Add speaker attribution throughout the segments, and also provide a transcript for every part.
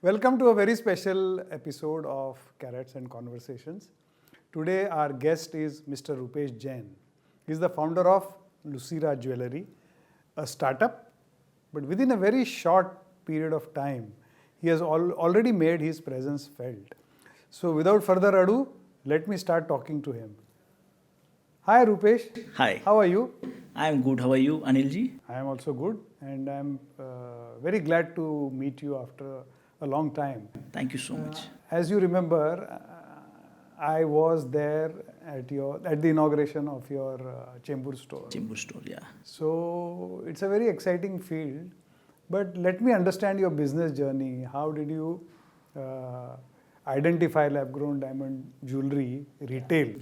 Speaker 1: Welcome to a very special episode of Carrots and Conversations. Today our guest is Mr. Rupesh Jain. He is the founder of Lucira Jewellery, a startup, but within a very short period of time, he has already made his presence felt. So without further ado, let me start talking to him. Hi Rupesh.
Speaker 2: Hi.
Speaker 1: How are you?
Speaker 2: I am good. How are you, Anilji?
Speaker 1: I am also good, and I am very glad to meet you after a long time.
Speaker 2: Thank you so much.
Speaker 1: As you remember, I was there at the inauguration of your Chembur store.
Speaker 2: Chembur store, yeah.
Speaker 1: So it's a very exciting field. But let me understand your business journey. How did you identify lab-grown diamond jewelry retail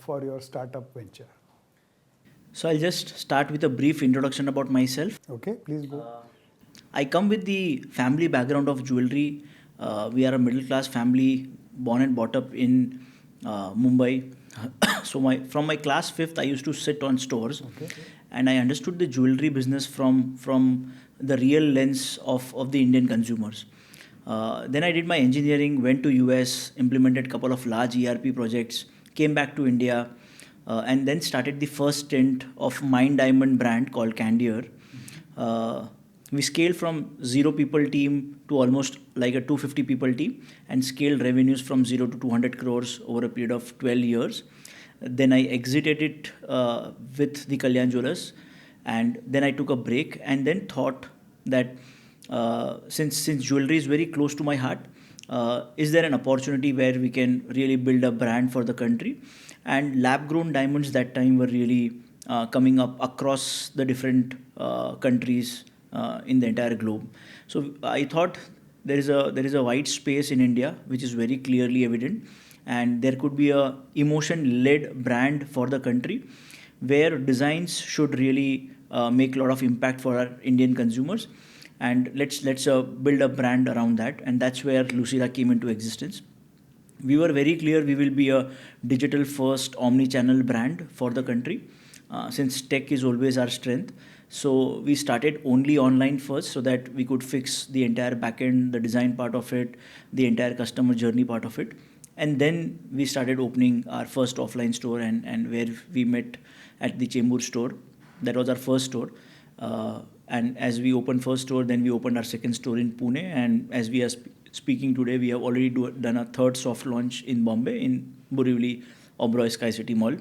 Speaker 1: for your startup venture?
Speaker 2: So I'll just start with a brief introduction about myself.
Speaker 1: Okay, please go.
Speaker 2: I come with the family background of jewelry. We are a middle class family born and brought up in Mumbai. So from my class 5th, I used to sit on stores, and I understood the jewelry business from the real lens of the Indian consumers. Then I did my engineering, went to US, implemented a couple of large ERP projects, came back to India, and then started the first stint of Mine Diamond brand called Candier. We scaled from 0 people team to almost like a 250 people team, and scaled revenues from 0 to 200 crores over a period of 12 years. Then I exited it with the Kalyan Jewellers, and then I took a break and then thought that since jewelry is very close to my heart, is there an opportunity where we can really build a brand for the country? And lab-grown diamonds that time were really coming up across the different countries in the entire globe. So I thought there is a wide space in India which is very clearly evident, and there could be a emotion-led brand for the country where designs should really make a lot of impact for our Indian consumers. And let's build a brand around that, and that's where Lucira came into existence. We were very clear we will be a digital-first, omni-channel brand for the country, since tech is always our strength. So we started only online first so that we could fix the entire backend, the design part of it, the entire customer journey part of it. And then we started opening our first offline store, and where we met at the Chembur store. That was our first store. And as we opened first store, then we opened our second store in Pune. And as we are speaking today, we have already done a third soft launch in Bombay in Borivali Oberoi Sky City Mall.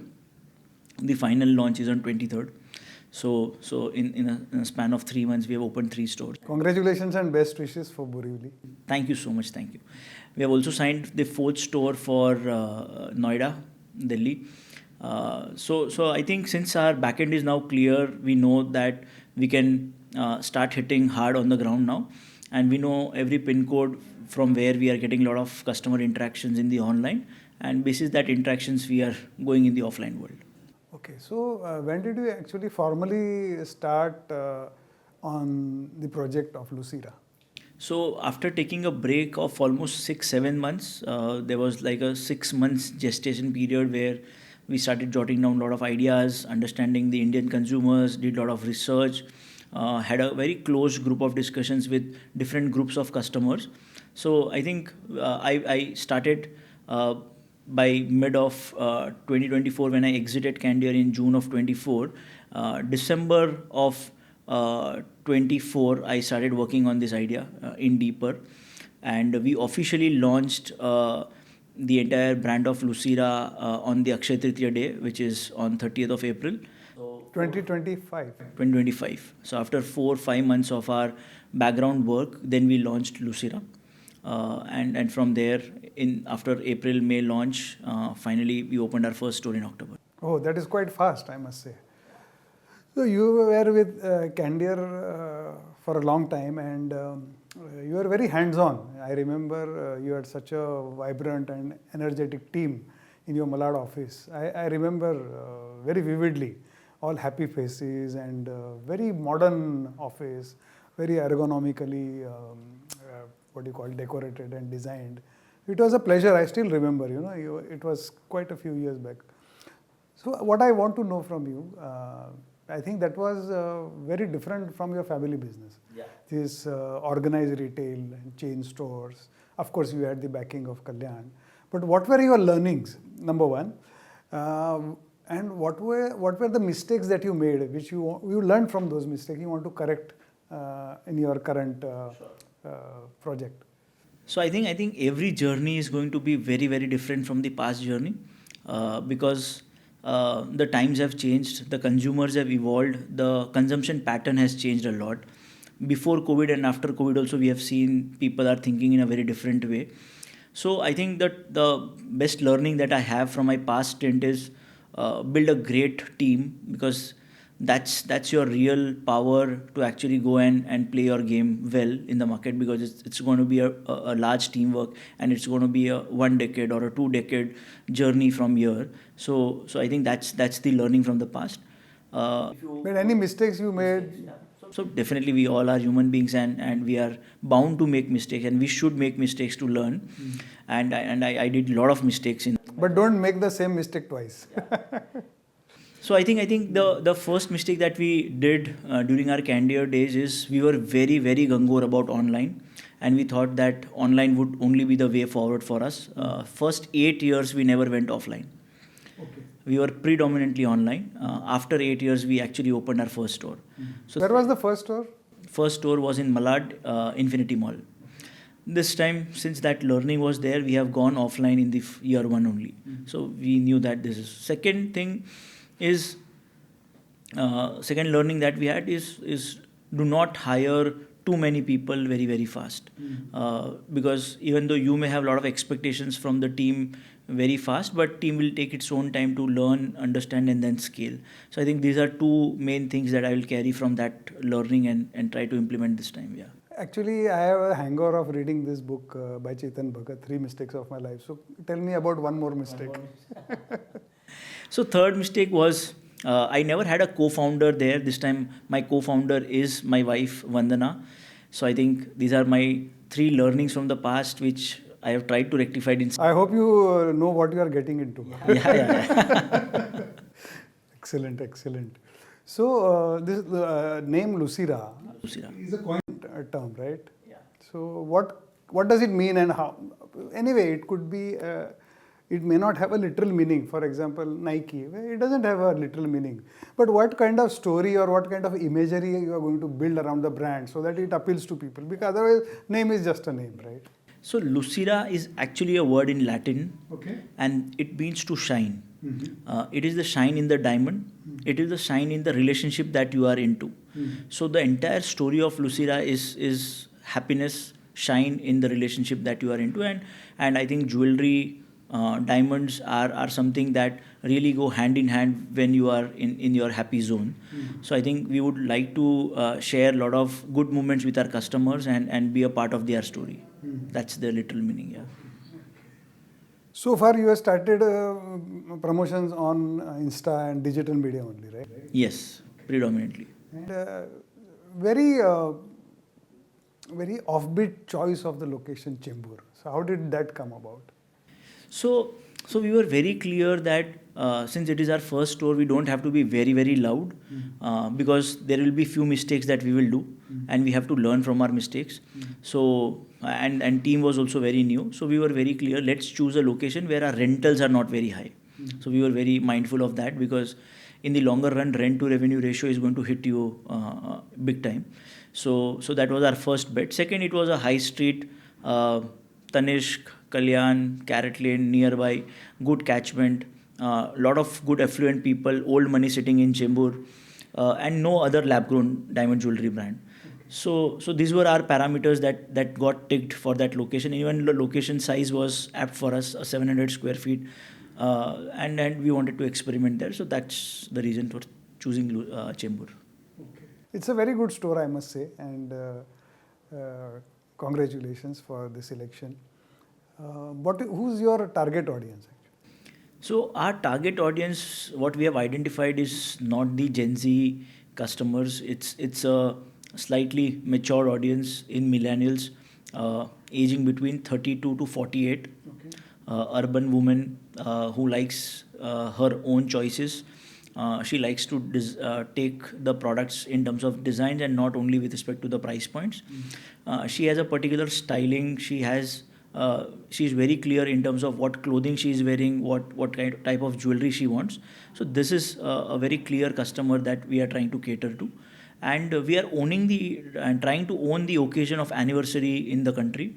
Speaker 2: The final launch is on 23rd. So in a span of 3 months, we have opened 3 stores.
Speaker 1: Congratulations and best wishes for Borivali.
Speaker 2: Thank you so much. Thank you. We have also signed the 4th store for Noida, Delhi. So I think since our backend is now clear, we know that we can start hitting hard on the ground now. And we know every pin code from where we are getting a lot of customer interactions in the online. And basis that interactions, we are going in the offline world.
Speaker 1: Okay, so when did you actually formally start on the project of Lucira?
Speaker 2: So after taking a break of almost 6-7 months, there was like a 6 months gestation period where we started jotting down a lot of ideas, understanding the Indian consumers, did a lot of research, had a very close group of discussions with different groups of customers. So I think I started by mid of 2024 when I exited Candier in June of 24. December of 24, I started working on this idea in deeper, and we officially launched the entire brand of Lucira on the Akshaya Tritiya day, which is on 30th of April.
Speaker 1: 2025.
Speaker 2: 2025. So after 4-5 months of our background work, then we launched Lucira. And from there, after April-May launch, finally we opened our first store in October.
Speaker 1: Oh, that is quite fast, I must say. So you were with Candier for a long time, and you were very hands-on. I remember you had such a vibrant and energetic team in your Malad office. I remember very vividly, all happy faces and very modern office, very ergonomically decorated and designed. It was a pleasure. I still remember, it was quite a few years back. So what I want to know from you, I think that was very different from your family business.
Speaker 2: Yeah.
Speaker 1: This organized retail and chain stores. Of course, you had the backing of Kalyan. But what were your learnings, number one? And what were the mistakes that you made, which you learned from those mistakes you want to correct in your current project?
Speaker 2: So I think every journey is going to be very very different from the past journey, because the times have changed, the consumers have evolved, the consumption pattern has changed a lot. Before COVID and after COVID also we have seen people are thinking in a very different way. So I think that the best learning that I have from my past stint is build a great team, because that's your real power to actually go and play your game well in the market, because it's going to be a large teamwork, and it's going to be a 1 decade or a 2 decade journey from here. So I think that's the learning from the past.
Speaker 1: But any mistakes you made?
Speaker 2: So definitely we all are human beings, and we are bound to make mistakes, and we should make mistakes to learn. And I did a lot of mistakes in.
Speaker 1: But don't make the same mistake twice.
Speaker 2: So I think the first mistake that we did during our candor days is we were very very gung-ho about online, and we thought that online would only be the way forward for us. First 8 years we never went offline.
Speaker 1: Okay.
Speaker 2: We were predominantly online. After 8 years we actually opened our first store. So
Speaker 1: Where was the first store?
Speaker 2: first store was in Malad Infinity Mall. This time, since that learning was there, we have gone offline in the year one only. So we knew that this is. Second thing is, second learning that we had is do not hire too many people very very fast, because even though you may have a lot of expectations from the team very fast, but team will take its own time to learn, understand, and then scale. So I think these are two main things that I will carry from that learning and try to implement this time. Yeah.
Speaker 1: Actually, I have a hangover of reading this book by Chetan Bhagat, 3 Mistakes of My Life. So tell me about one more mistake.
Speaker 2: So third mistake was, I never had a co-founder there. This time my co-founder is my wife Vandana. So I think these are my 3 learnings from the past, which I have tried to rectify in.
Speaker 1: I hope you know what you are getting into.
Speaker 2: Yeah.
Speaker 1: Excellent, excellent. So this name Lucira
Speaker 2: Lucira.
Speaker 1: is a coined term, right?
Speaker 2: Yeah.
Speaker 1: So what does it mean and how? Anyway, it could be. It may not have a literal meaning. For example, Nike, it doesn't have a literal meaning. But what kind of story or what kind of imagery you are going to build around the brand so that it appeals to people? Because otherwise, name is just a name, right?
Speaker 2: So Lucira is actually a word in Latin,
Speaker 1: Okay.
Speaker 2: and it means to shine.
Speaker 1: Mm-hmm.
Speaker 2: It is the shine in the diamond. It is the shine in the relationship that you are into. So the entire story of Lucira is happiness, shine in the relationship that you are into, and I think jewelry, diamonds are something that really go hand in hand when you are in your happy zone. So I think we would like to share a lot of good moments with our customers and be a part of their story. That's the literal meaning. Yeah.
Speaker 1: So far, you have started promotions on Insta and digital media only, right?
Speaker 2: Yes, predominantly.
Speaker 1: And very, very offbeat choice of the location, Chembur. So how did that come about?
Speaker 2: So we were very clear that since it is our first store, we don't have to be very very loud, because there will be few mistakes that we will do, and we have to learn from our mistakes. So and team was also very new, so we were very clear. Let's choose a location where our rentals are not very high. So we were very mindful of that, because in the longer run, rent to revenue ratio is going to hit you big time. So that was our first bet. Second, it was a high street, Tanishq, Kalyan, Carrot Lane nearby, good catchment, lot of good affluent people, old money sitting in Chembur, and no other lab-grown diamond jewelry brand. So these were our parameters that got ticked for that location. Even the location size was apt for us, 700 square feet, and we wanted to experiment there. So that's the reason for choosing Chembur.
Speaker 1: Okay. It's a very good store, I must say, and congratulations for this selection. Who's your target audience?
Speaker 2: So our target audience, what we have identified, is not the Gen Z customers. It's a slightly mature audience in millennials, aging between 32 to 48.
Speaker 1: Okay.
Speaker 2: Urban woman who likes her own choices, She likes to take the products in terms of designs and not only with respect to the price points. She has a particular styling. She's very clear in terms of what clothing she is wearing, what kind type of jewelry she wants. So this is a very clear customer that we are trying to cater to, and we are owning the and trying to own the occasion of anniversary in the country.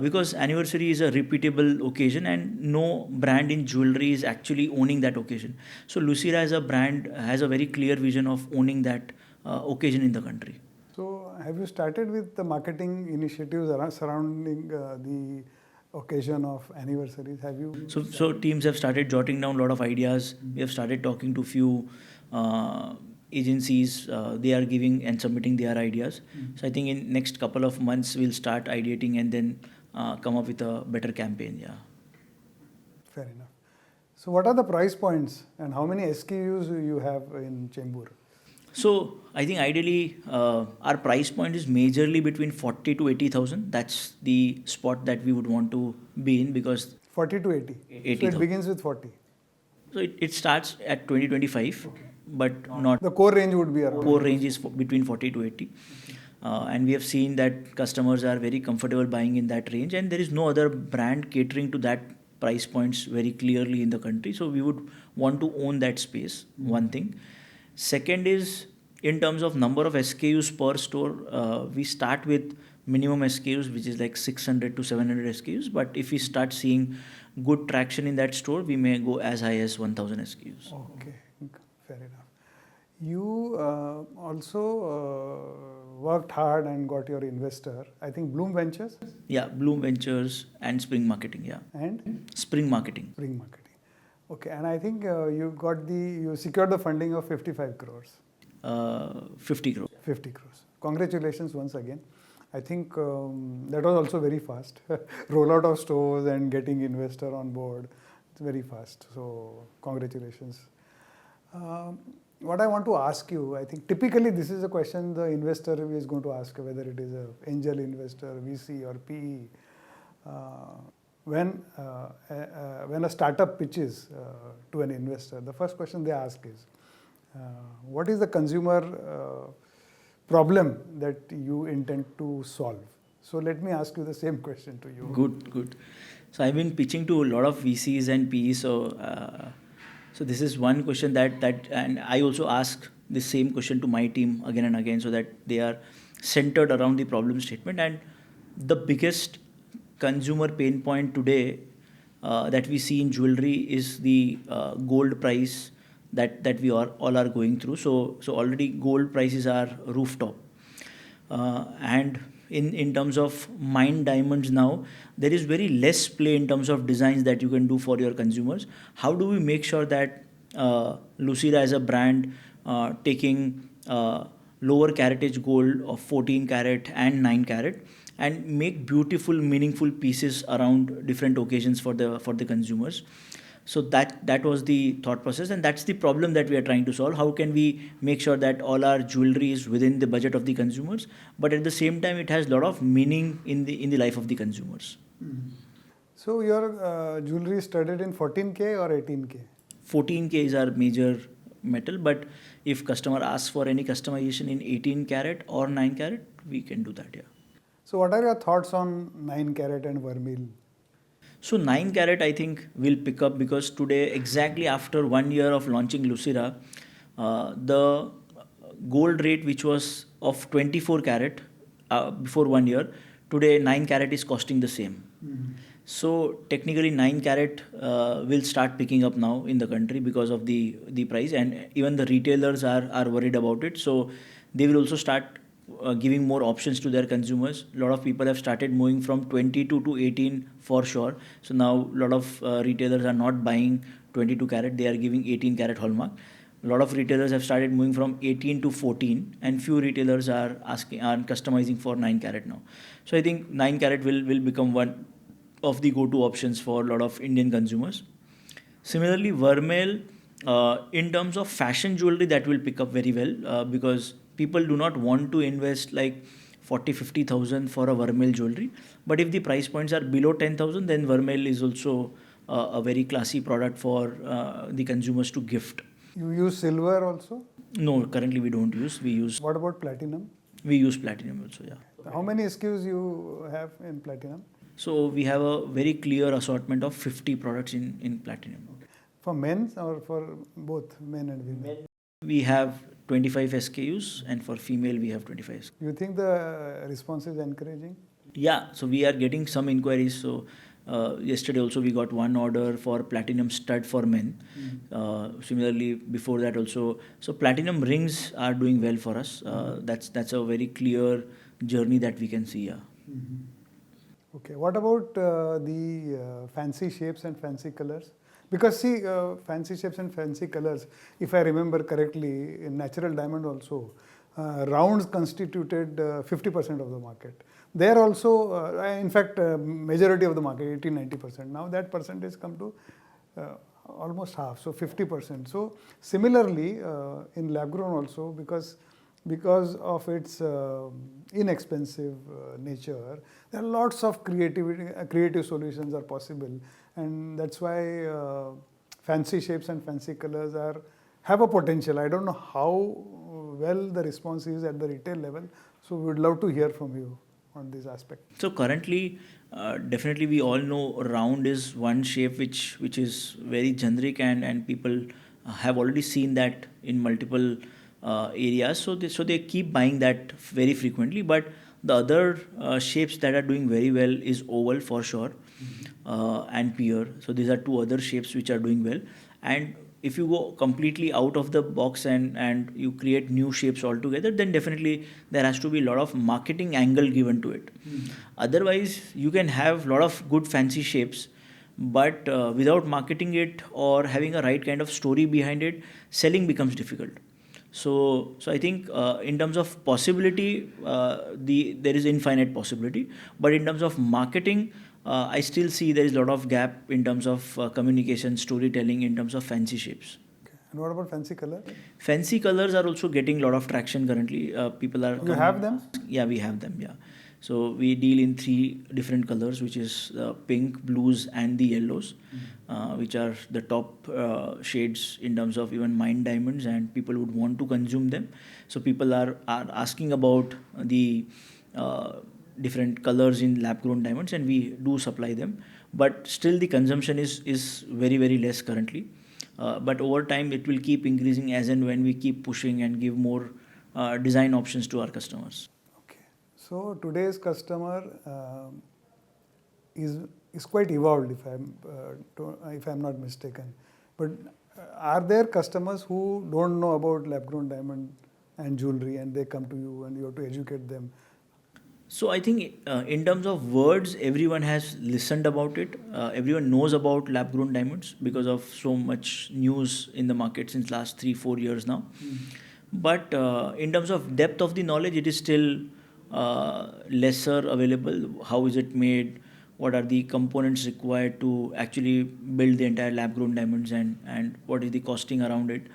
Speaker 2: Because anniversary is a repeatable occasion and no brand in jewelry is actually owning that occasion. So Lucira as a brand has a very clear vision of owning that occasion in the country.
Speaker 1: So, have you started with the marketing initiatives surrounding the occasion of anniversaries? Have you?
Speaker 2: So teams have started jotting down a lot of ideas. We have started talking to few agencies. They are giving and submitting their ideas. So I think in next couple of months we'll start ideating and then come up with a better campaign. Yeah.
Speaker 1: Fair enough. So, what are the price points and how many SKUs you have in Chembur?
Speaker 2: So I think ideally our price point is majorly between 40 to 80,000. That's the spot that we would want to be in, because
Speaker 1: 40 to 80.
Speaker 2: 80.
Speaker 1: So, it begins with 40.
Speaker 2: So it starts at 2025, but not
Speaker 1: The core range would be around.
Speaker 2: core range is between 40 to 80. And we have seen that customers are very comfortable buying in that range, and there is no other brand catering to that price points very clearly in the country. So we would want to own that space. One thing. Second is, in terms of number of SKUs per store, we start with minimum SKUs, which is like 600 to 700 SKUs. But if we start seeing good traction in that store, we may go as high as 1000 SKUs.
Speaker 1: Okay, fair enough. You also worked hard and got your investor, I think Bloom Ventures
Speaker 2: Yeah, Bloom Ventures and Spring Marketing. Yeah,
Speaker 1: and
Speaker 2: Spring Marketing.
Speaker 1: Spring Marketing. Okay, and I think you secured the funding of 55 crores.
Speaker 2: 50 crore.
Speaker 1: 50 crores. Congratulations once again. I think that was also very fast. Rollout of stores and getting investor on board, it's very fast. So congratulations. What I want to ask you, I think typically this is a question the investor is going to ask, whether it is an angel investor, VC or PE. When a startup pitches to an investor, the first question they ask is, what is the consumer problem that you intend to solve? So let me ask you the same question to you.
Speaker 2: Good. So I've been pitching to a lot of VCs and PE. So this is one question that and I also ask the same question to my team again and again, so that they are centered around the problem statement. And the biggest consumer pain point today that we see in jewelry is the gold price that we all are going through. So already gold prices are rooftop, and in terms of mined diamonds now, there is very less play in terms of designs that you can do for your consumers. How do we make sure that Lucira as a brand taking lower caratage gold of 14 carat and 9 carat and make beautiful, meaningful pieces around different occasions for the consumers? So that was the thought process, and that's the problem that we are trying to solve. How can we make sure that all our jewelry is within the budget of the consumers, but at the same time it has a lot of meaning in the life of the consumers?
Speaker 1: So your jewelry is studded in 14K or 18K?
Speaker 2: 14K is our major metal, but if customer asks for any customization in 18 carat or 9 carat, we can do that. Yeah.
Speaker 1: So what are your thoughts on 9 carat and vermeil?
Speaker 2: So 9 carat I think will pick up, because today, exactly after 1 year of launching Lucira, the gold rate which was of 24 carat before 1 year, today 9 carat is costing the same. So technically 9 carat will start picking up now in the country because of the price, and even the retailers are worried about it. So they will also start giving more options to their consumers. A lot of people have started moving from 22 to 18 for sure. So now a lot of retailers are not buying 22 carat, they are giving 18 carat hallmark. A lot of retailers have started moving from 18 to 14, and few retailers are customizing for 9 carat now. So I think 9 carat will become one of the go-to options for a lot of Indian consumers. Similarly, vermeil, in terms of fashion jewelry, that will pick up very well, because people do not want to invest like 40,000-50,000 for a vermeil jewelry. But if the price points are below 10,000, then vermeil is also a very classy product for the consumers to gift.
Speaker 1: You use silver also?
Speaker 2: No, currently we don't use.
Speaker 1: What about platinum?
Speaker 2: We use platinum also. Yeah.
Speaker 1: How many SKUs you have in platinum?
Speaker 2: So we have a very clear assortment of 50 products in platinum.
Speaker 1: For men's or for both men and women?
Speaker 2: We have 25 SKUs, and for female we have 25 SKUs.
Speaker 1: You think the response is encouraging?
Speaker 2: Yeah, so we are getting some inquiries. So yesterday also we got one order for platinum stud for men. Similarly, before that also, so platinum rings are doing well for us. That's a very clear journey that we can see. Yeah.
Speaker 1: Okay, what about the fancy shapes and fancy colors? Because see, fancy shapes and fancy colors, if I remember correctly, in natural diamond also, rounds constituted 50% of the market. There also, in fact, majority of the market, 80-90%. Now that percentage come to almost half, so 50%. So similarly, in lab grown also, because of its inexpensive nature, there are lots of creative solutions are possible, and that's why fancy shapes and fancy colors have a potential. I don't know how well the response is at the retail level, so we would love to hear from you on this aspect.
Speaker 2: So currently, definitely we all know round is one shape which is very generic, and people have already seen that in multiple areas. So they keep buying that very frequently. But the other shapes that are doing very well is oval for sure, and pear. So these are two other shapes which are doing well. And if you go completely out of the box and you create new shapes altogether, then definitely there has to be a lot of marketing angle given to it. Otherwise, you can have a lot of good fancy shapes, but without marketing it or having a right kind of story behind it, selling becomes difficult. So I think in terms of possibility, there is infinite possibility, but in terms of marketing, I still see there is a lot of gap in terms of communication, storytelling, in terms of fancy shapes.
Speaker 1: Okay. And what about fancy color?
Speaker 2: Fancy colors are also getting a lot of traction currently. People are.
Speaker 1: You have them?
Speaker 2: Yeah, we have them. Yeah. So we deal in 3 different colors, which is pink, blues, and the yellows, which are the top shades in terms of even mined diamonds, and people would want to consume them. So people are asking about the different colors in lab grown diamonds, and we do supply them. But still the consumption is very, very less currently. But over time it will keep increasing as and when we keep pushing and give more design options to our customers.
Speaker 1: So today's customer is quite evolved, if I'm not mistaken. But are there customers who don't know about lab-grown diamond and jewelry, and they come to you and you have to educate them?
Speaker 2: So I think in terms of words, everyone has listened about it. Everyone knows about lab-grown diamonds because of so much news in the market since last 3-4 years now. But in terms of depth of the knowledge, it is still lesser available. How is it made? What are the components required to actually build the entire lab-grown diamonds, and what is the costing around it?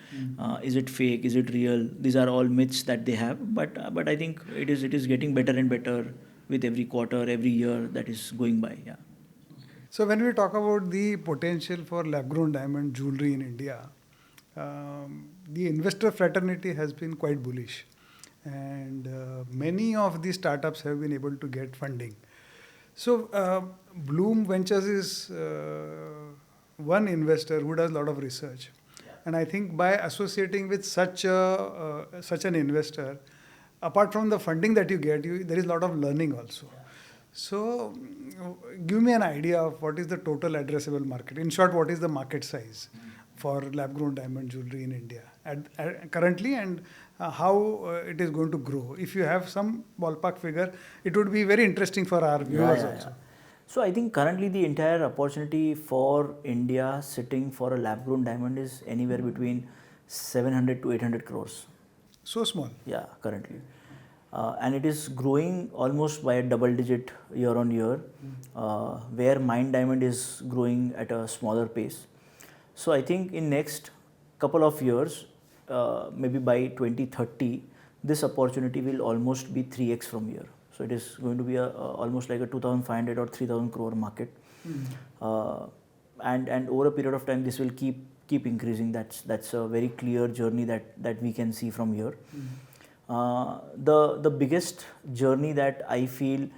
Speaker 2: Is it fake? Is it real? These are all myths that they have. But I think it is getting better and better with every quarter, every year that is going by. Yeah.
Speaker 1: So when we talk about the potential for lab-grown diamond jewelry in India, the investor fraternity has been quite bullish, and many of the startups have been able to get funding. So Bloom Ventures is one investor who does a lot of research, and I think by associating with such an investor, apart from the funding that you get, there is a lot of learning also. So give me an idea of what is the total addressable market. In short, what is the market size for lab-grown diamond jewelry in India currently, and how it is going to grow. If you have some ballpark figure, it would be very interesting for our viewers also.
Speaker 2: So I think currently the entire opportunity for India sitting for a lab-grown diamond is anywhere between 700 to 800 crores.
Speaker 1: So small.
Speaker 2: Yeah, currently. And it is growing almost by a double digit year on year, where mined diamond is growing at a smaller pace. So I think in next couple of years, maybe by 2030, this opportunity will almost be 3x from here. So it is going to be almost like a 2,500 or 3,000 crore market. And over a period of time, this will keep keep increasing. That's a very clear journey that we can see from here. The biggest journey that I feel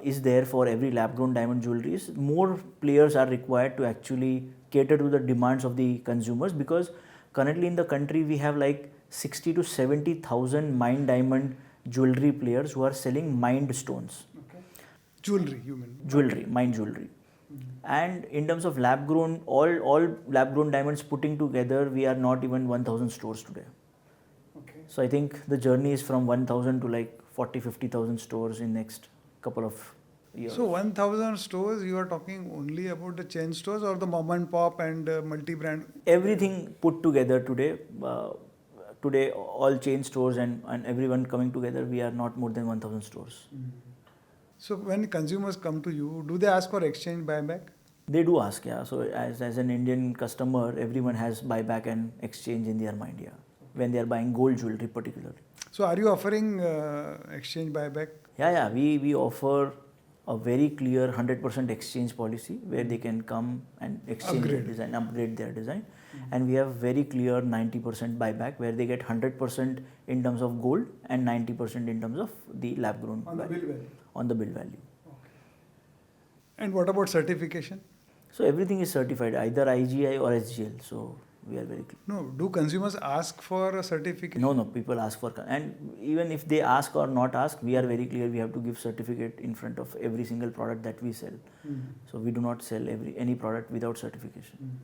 Speaker 2: is there for every lab grown diamond jewelry is more players are required to actually cater to the demands of the consumers, because currently in the country we have like 60 to 70,000 mined diamond jewelry players who are selling mined stones.
Speaker 1: Okay. Jewelry, you mean?
Speaker 2: Jewelry, mined jewelry. And in terms of lab grown, all lab grown diamonds putting together, we are not even 1,000 stores today.
Speaker 1: Okay.
Speaker 2: So I think the journey is from 1,000 to like 40-50,000 stores in next couple of years.
Speaker 1: So 1,000 stores, you are talking only about the chain stores or the mom and pop and multi-brand?
Speaker 2: Everything put together today, today all chain stores and everyone coming together, we are not more than 1,000 stores.
Speaker 1: So when consumers come to you, do they ask for exchange buyback?
Speaker 2: They do ask, yeah. So as an Indian customer, everyone has buyback and exchange in their mind, yeah. When they are buying gold jewelry particularly.
Speaker 1: So are you offering exchange buyback?
Speaker 2: Yeah, we offer a very clear 100% exchange policy where they can come and exchange their design, upgrade their design. And we have very clear 90% buyback where they get 100% in terms of gold and 90% in terms of the lab grown
Speaker 1: On the bill value?
Speaker 2: On the bill value.
Speaker 1: Okay. And what about certification?
Speaker 2: So everything is certified, either IGI or SGL. So we are very clear.
Speaker 1: No, do consumers ask for a certification?
Speaker 2: No, people ask for, and even if they ask or not ask, we are very clear. We have to give certificate in front of every single product that we sell. So we do not sell any product without certification.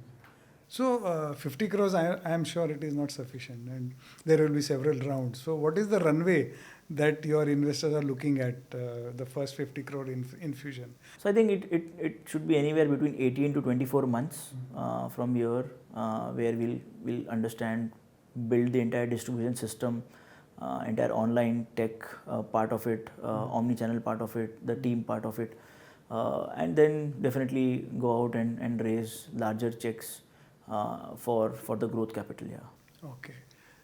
Speaker 1: So 50 crores, I am sure it is not sufficient, and there will be several rounds. So what is the runway that your investors are looking at, the first 50 crore infusion?
Speaker 2: So I think it should be anywhere between 18 to 24 months from here, where we'll understand, build the entire distribution system, entire online tech part of it, omni-channel part of it, the team part of it, and then definitely go out and raise larger checks for the growth capital. Yeah.
Speaker 1: Okay.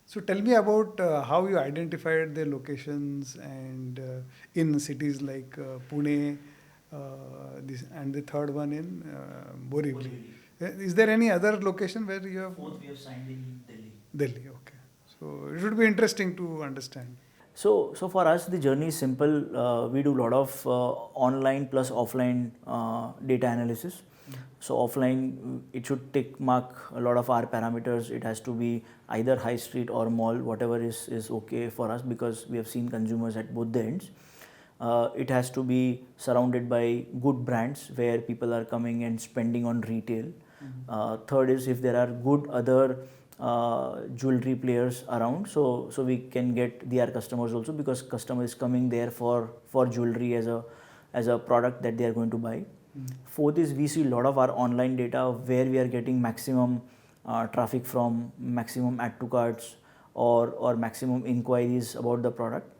Speaker 1: So tell me about how you identified the locations and in cities like Pune, and the third one in Borivali. Is there any other location where you have?
Speaker 2: Fourth we have signed in Delhi.
Speaker 1: Delhi, okay. So it would be interesting to understand.
Speaker 2: So for us the journey is simple. We do a lot of online plus offline data analysis. So offline, it should tick mark a lot of our parameters. It has to be either high street or mall, whatever is okay for us, because we have seen consumers at both the ends. It has to be surrounded by good brands where people are coming and spending on retail. Third is if there are good other jewelry players around, so we can get their customers also, because customer is coming there for jewelry as a product that they are going to buy. Fourth is we see a lot of our online data where we are getting maximum traffic from, maximum add to carts or maximum inquiries about the product.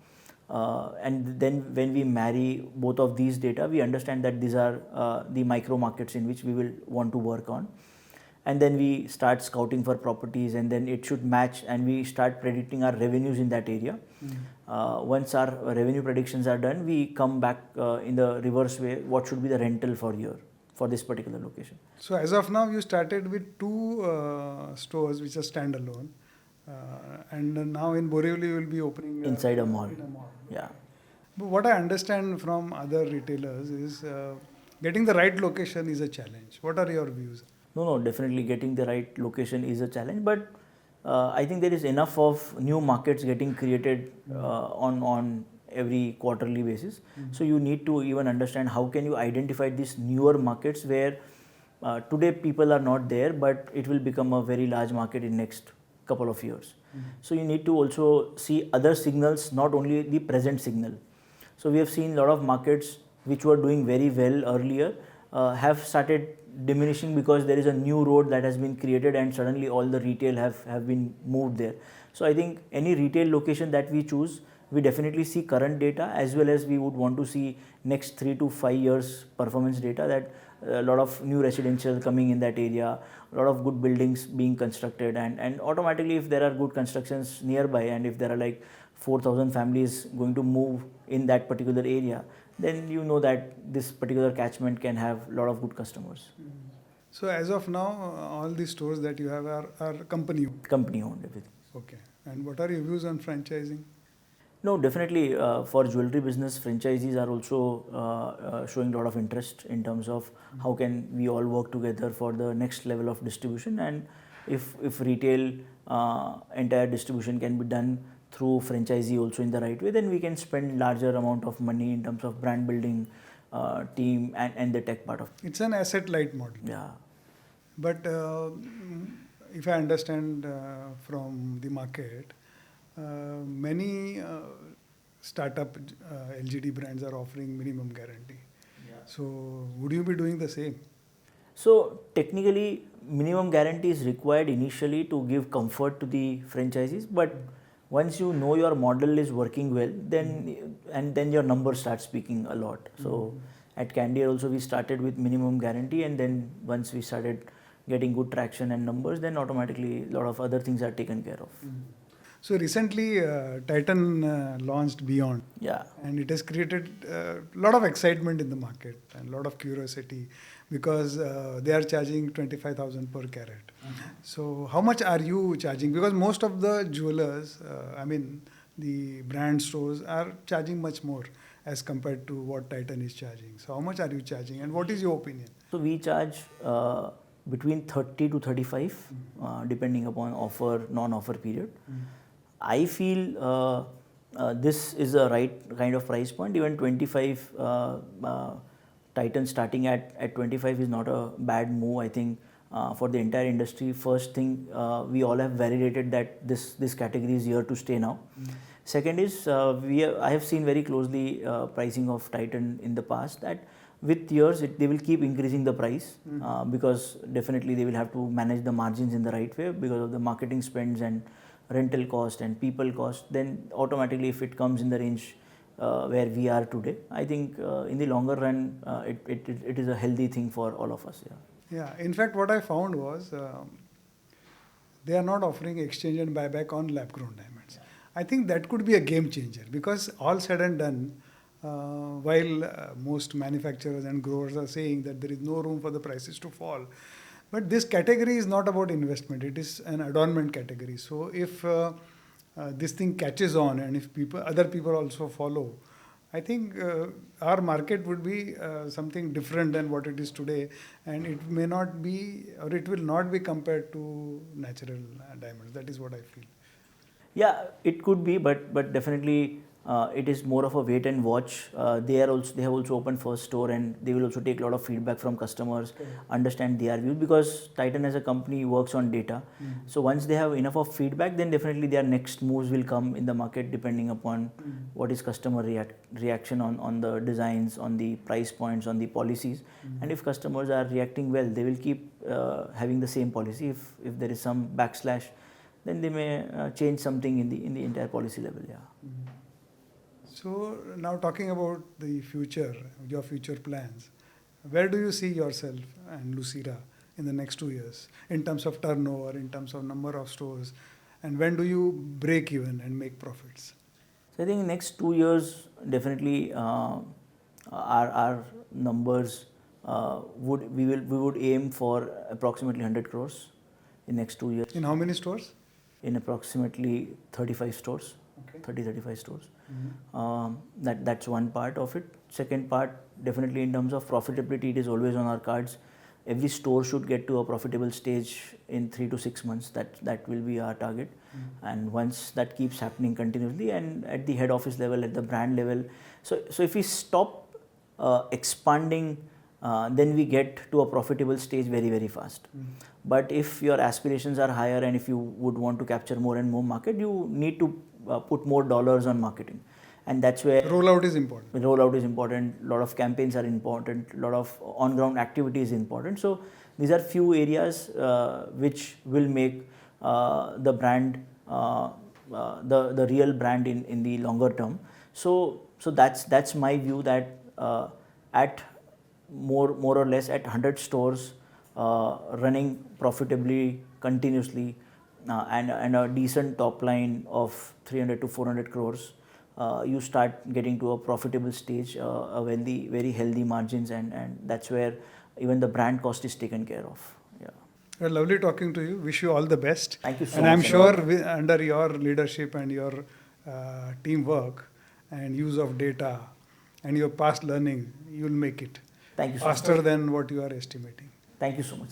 Speaker 2: And then when we marry both of these data, we understand that these are the micro markets in which we will want to work on. And then we start scouting for properties, and then it should match, and we start predicting our revenues in that area. Once our revenue predictions are done, we come back in the reverse way, what should be the rental for year for this particular location.
Speaker 1: So as of now, you started with 2 stores which are standalone, and now in Borivali you will be opening
Speaker 2: inside a mall.
Speaker 1: In a mall.
Speaker 2: Yeah.
Speaker 1: But what I understand from other retailers is getting the right location is a challenge. What are your views?
Speaker 2: No, definitely getting the right location is a challenge, but I think there is enough of new markets getting created on every quarterly basis. So you need to even understand how can you identify these newer markets where today people are not there, but it will become a very large market in next couple of years. So you need to also see other signals, not only the present signal. So we have seen a lot of markets which were doing very well earlier have started diminishing because there is a new road that has been created and suddenly all the retail have been moved there. So I think any retail location that we choose, we definitely see current data, as well as we would want to see next 3 to 5 years performance data, that a lot of new residential coming in that area, a lot of good buildings being constructed, and automatically if there are good constructions nearby, and if there are like 4,000 families going to move in that particular area, then you know that this particular catchment can have a lot of good customers.
Speaker 1: So as of now, all these stores that you have are company owned.
Speaker 2: Company owned everything.
Speaker 1: Okay. And what are your views on franchising?
Speaker 2: No, definitely for jewelry business, franchisees are also showing a lot of interest in terms of how can we all work together for the next level of distribution, and if retail entire distribution can be done through franchisee also in the right way, then we can spend larger amount of money in terms of brand building, team and the tech part of it.
Speaker 1: It's an asset light model.
Speaker 2: Yeah.
Speaker 1: But if I understand from the market, many startup LGD brands are offering minimum guarantee.
Speaker 2: Yeah.
Speaker 1: So would you be doing the same?
Speaker 2: So technically, minimum guarantee is required initially to give comfort to the franchisees, but once you know your model is working well, then your numbers start speaking a lot. So at Candier also we started with minimum guarantee, and then once we started getting good traction and numbers, then automatically a lot of other things are taken care of.
Speaker 1: So recently, Titan launched Beyond.
Speaker 2: Yeah.
Speaker 1: And it has created a lot of excitement in the market and a lot of curiosity because they are charging 25,000 per carat. So how much are you charging? Because most of the jewelers, the brand stores are charging much more as compared to what Titan is charging. So how much are you charging and what is your opinion?
Speaker 2: So we charge between 30 to 35 depending upon offer, non-offer period. I feel this is the right kind of price point. Even 25 Titan starting at 25 is not a bad move. I think for the entire industry, first thing we all have validated that this category is here to stay now. Second is I have seen very closely pricing of Titan in the past that with years they will keep increasing the price because definitely they will have to manage the margins in the right way because of the marketing spends and rental cost and people cost. Then automatically if it comes in the range where we are today, I think in the longer run it is a healthy thing for all of us.
Speaker 1: Yeah, in fact what I found was they are not offering exchange and buyback on lab grown diamonds. I think that could be a game changer because all said and done, while most manufacturers and growers are saying that there is no room for the prices to fall, but this category is not about investment, it is an adornment category. So if this thing catches on and if other people also follow, I think our market would be something different than what it is today, and it may not be or it will not be compared to natural diamonds. That is what I feel.
Speaker 2: Yeah, it could be, but definitely it is more of a wait and watch. They have also opened first store, and they will also take a lot of feedback from customers, understand their views, because Titan as a company works on data. So once they have enough of feedback, then definitely their next moves will come in the market depending upon what is customer reaction on the designs, on the price points, on the policies. And if customers are reacting well, they will keep having the same policy. If there is some backslash, then they may change something in the entire policy level. Yeah.
Speaker 1: So now talking about the future, your future plans, where do you see yourself and Lucira in the next 2 years in terms of turnover, in terms of number of stores, and when do you break even and make profits?
Speaker 2: So I think in next 2 years, definitely our numbers we would aim for approximately 100 crores in next 2 years.
Speaker 1: In how many stores?
Speaker 2: In approximately 35 stores.
Speaker 1: Okay.
Speaker 2: 30-35 stores. That's one part of it. Second part, definitely in terms of profitability, it is always on our cards. Every store should get to a profitable stage in 3 to 6 months. That will be our target. And once that keeps happening continuously, and at the head office level, at the brand level, so if we stop expanding, then we get to a profitable stage very, very fast. But if your aspirations are higher and if you would want to capture more and more market, you need to put more dollars on marketing. And that's where
Speaker 1: rollout is important.
Speaker 2: Rollout is important. A lot of campaigns are important. A lot of on-ground activity is important. So these are few areas which will make the brand the real brand in the longer term. So that's my view that at more or less at 100 stores running profitably continuously and a decent top line of 300 to 400 crores, you start getting to a profitable stage when the very healthy margins, and that's where even the brand cost is taken care of. Yeah.
Speaker 1: Well, lovely talking to you. Wish you all the best.
Speaker 2: Thank you so
Speaker 1: and
Speaker 2: much.
Speaker 1: I'm sure under your leadership and your teamwork and use of data and your past learning, you'll make it
Speaker 2: Thank you so
Speaker 1: faster
Speaker 2: much.
Speaker 1: than what you are estimating.
Speaker 2: Thank you so much.